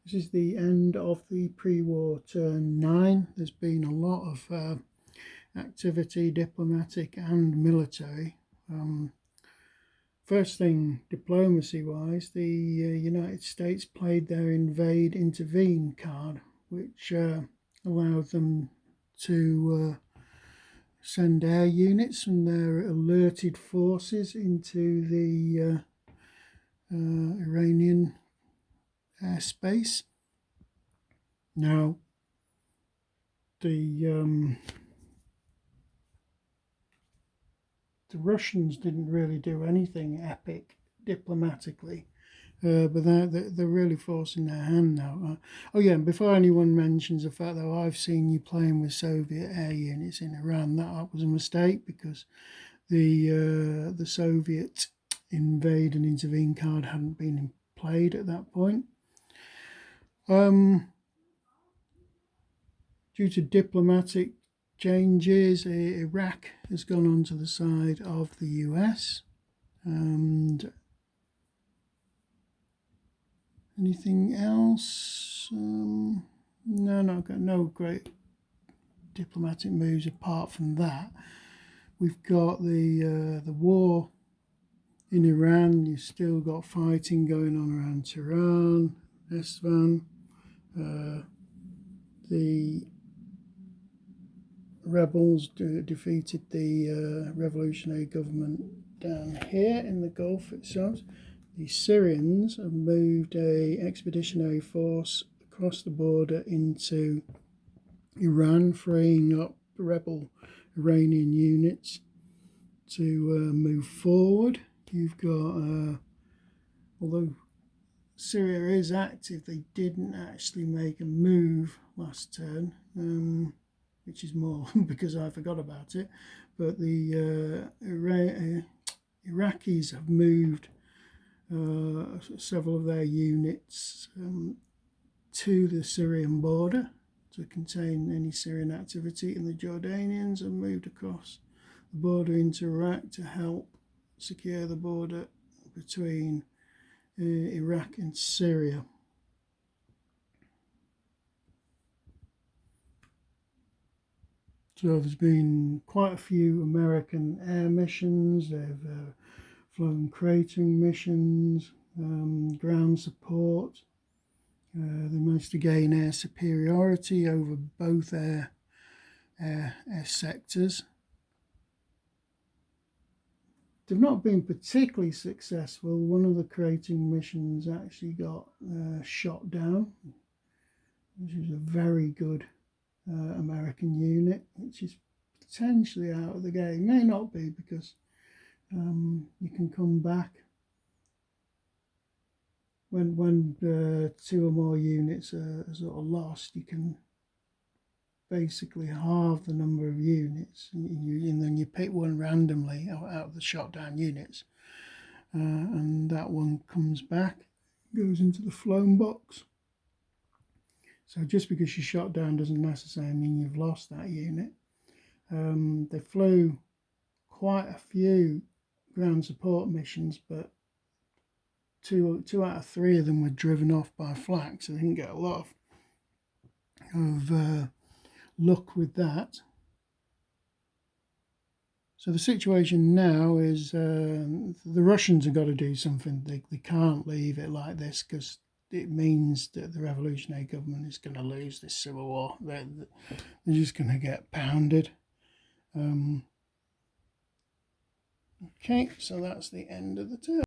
This is the end of the pre-war turn 9. There's been a lot of activity, diplomatic and military. First thing, diplomacy-wise, the United States played their invade intervene card, which allowed them to send air units from their alerted forces into the Iranian airspace. Now, the Russians didn't really do anything epic diplomatically, but they're really forcing their hand now. Oh yeah, and before anyone mentions the fact that I've seen you playing with Soviet air units in Iran, that was a mistake, because the Soviet invade and intervene card hadn't been played at that point. Due to diplomatic changes, Iraq has gone onto the side of the US. And anything else? No, no great diplomatic moves apart from that. We've got the war in Iran. You've still got fighting going on around Tehran, Isfahan. The rebels defeated the revolutionary government down here in the Gulf itself. The Syrians have moved a expeditionary force across the border into Iran, freeing up rebel Iranian units to move forward. You've got, although Syria is active, they didn't actually make a move last turn, which is more because I forgot about it. But the Iraqis have moved several of their units to the Syrian border to contain any Syrian activity, and the Jordanians have moved across the border into Iraq to help secure the border between Iraq and Syria. So there's been quite a few American air missions. They've flown cratering missions, ground support. They managed to gain air superiority over both air sectors. They've not been particularly successful. One of the cratering missions actually got shot down, which is a very good American unit, which is potentially out of the game. May not be, because you can come back when two or more units are sort of lost. You can basically halve the number of units, and then you pick one randomly out of the shot down units, and that one comes back, goes into the flown box. So just because you shot down doesn't necessarily mean you've lost that unit. They flew quite a few ground support missions, but two out of three of them were driven off by flak, so they didn't get a lot of luck with that. So the situation now is the Russians have got to do something. They can't leave it like this, because it means that the revolutionary government is going to lose this civil war. They're just going to get pounded. Okay, so that's the end of the turn.